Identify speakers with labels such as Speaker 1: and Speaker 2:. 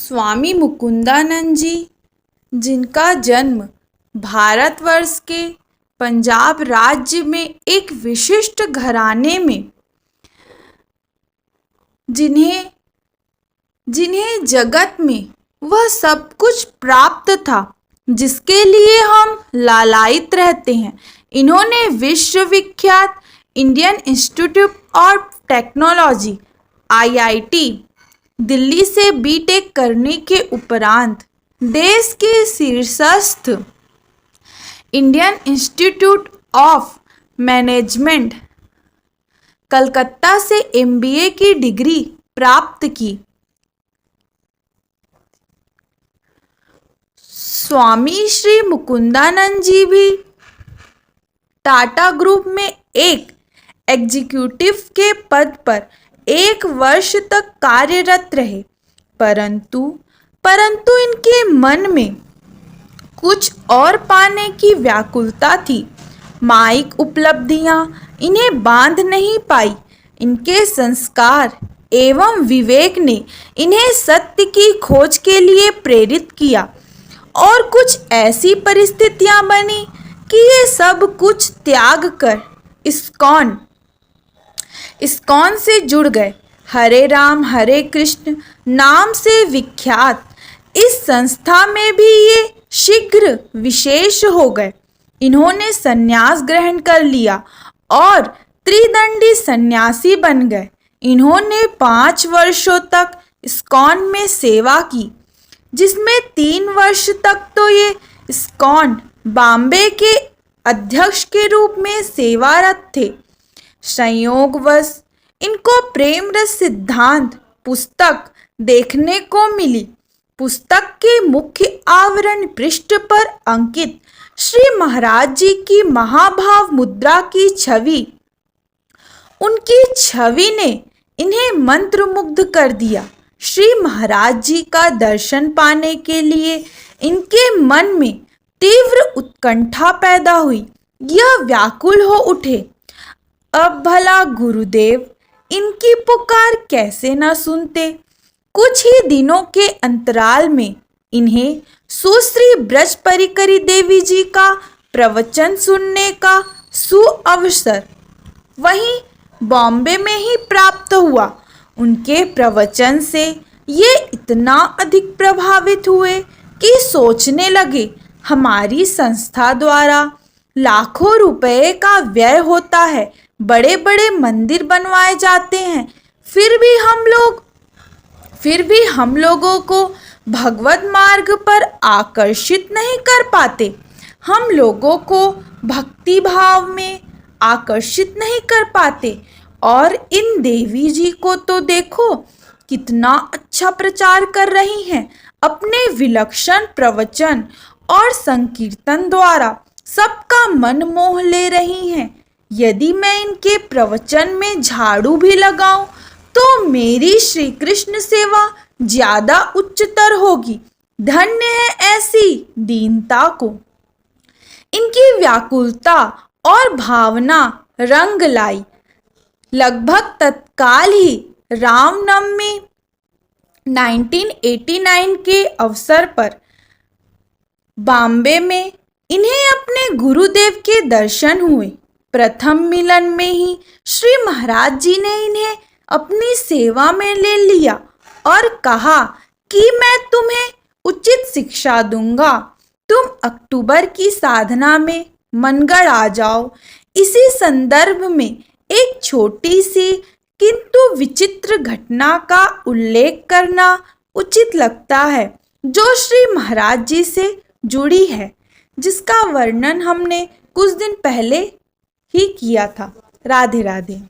Speaker 1: स्वामी मुकुंदानंद जी, जिनका जन्म भारतवर्ष के पंजाब राज्य में एक विशिष्ट घराने में जिन्हें जगत में वह सब कुछ प्राप्त था जिसके लिए हम लालायित रहते हैं। इन्होंने विश्वविख्यात Indian Institute of Technology IIT Delhi से बीटेक करने के उपरांत देश के शीर्षस्थ Indian Institute of Management Calcutta से MBA की डिग्री प्राप्त की। स्वामी श्री मुकुंदानंद जी भी टाटा ग्रुप में एक एग्जीक्यूटिव के पद पर 1 वर्ष तक कार्यरत रहे, परंतु इनके मन में कुछ और पाने की व्याकुलता थी। माइक उपलब्धियां इन्हें बांध नहीं पाई। इनके संस्कार एवं विवेक ने इन्हें सत्य की खोज के लिए प्रेरित किया और कुछ ऐसी परिस्थितियां बनी कि ये सब कुछ त्याग कर इस्कॉन से जुड़ गए। हरे राम हरे कृष्ण नाम से विख्यात इस संस्था में भी ये शीघ्र विशेष हो गए। इन्होंने संन्यास ग्रहण कर लिया और त्रिदंडी सन्यासी बन गए। इन्होंने 5 वर्षों तक इस्कॉन में सेवा की, जिसमें 3 वर्ष तक तो ये इस्कॉन बॉम्बे के अध्यक्ष के रूप में सेवारत थे। संयोगवश इनको प्रेम रस सिद्धांत पुस्तक देखने को मिली। पुस्तक के मुख्य आवरण पृष्ठ पर अंकित श्री महाराज जी की महाभाव मुद्रा की छवि, उनकी छवि ने इन्हें मंत्रमुग्ध कर दिया। श्री महाराज जी का दर्शन पाने के लिए इनके मन में तीव्र उत्कंठा पैदा हुई। यह व्याकुल हो उठे, अब भला गुरुदेव इनकी पुकार कैसे न सुनते। कुछ ही दिनों के अंतराल में इन्हें सुश्री ब्रज परिकरी देवी जी का प्रवचन सुनने का सुअवसर वहीं बॉम्बे में ही प्राप्त हुआ। उनके प्रवचन से ये इतना अधिक प्रभावित हुए कि सोचने लगे, हमारी संस्था द्वारा लाखों रुपए का व्यय होता है, बड़े बड़े मंदिर बनवाए जाते हैं, फिर भी हम लोगों को भगवत मार्ग पर आकर्षित नहीं कर पाते। हम लोगों को भक्ति भाव में आकर्षित नहीं कर पाते। और इन देवी जी को तो देखो कितना अच्छा प्रचार कर रही हैं। अपने विलक्षण प्रवचन और संकीर्तन द्वारा सबका मन मोह ले रही हैं। यदि मैं इनके प्रवचन में झाड़ू भी लगाऊं तो मेरी श्री कृष्ण सेवा ज्यादा उच्चतर होगी। धन्य है ऐसी दीनता को। इनकी व्याकुलता और भावना रंग लाई। लगभग तत्काल ही रामनवमी 1989 के अवसर पर बॉम्बे में इन्हें अपने गुरुदेव के दर्शन हुए। प्रथम मिलन में ही श्री महाराज जी ने इन्हें अपनी सेवा में ले लिया और कहा कि मैं तुम्हें उचित शिक्षा दूंगा। तुम अक्टूबर की साधना में मनगढ़ आ जाओ। इसी संदर्भ में एक छोटी सी किंतु विचित्र घटना का उल्लेख करना उचित लगता है, जो श्री महाराज जी से जुड़ी है, जिसका वर्णन हमने कुछ दिन पहले ही किया था। राधे राधे।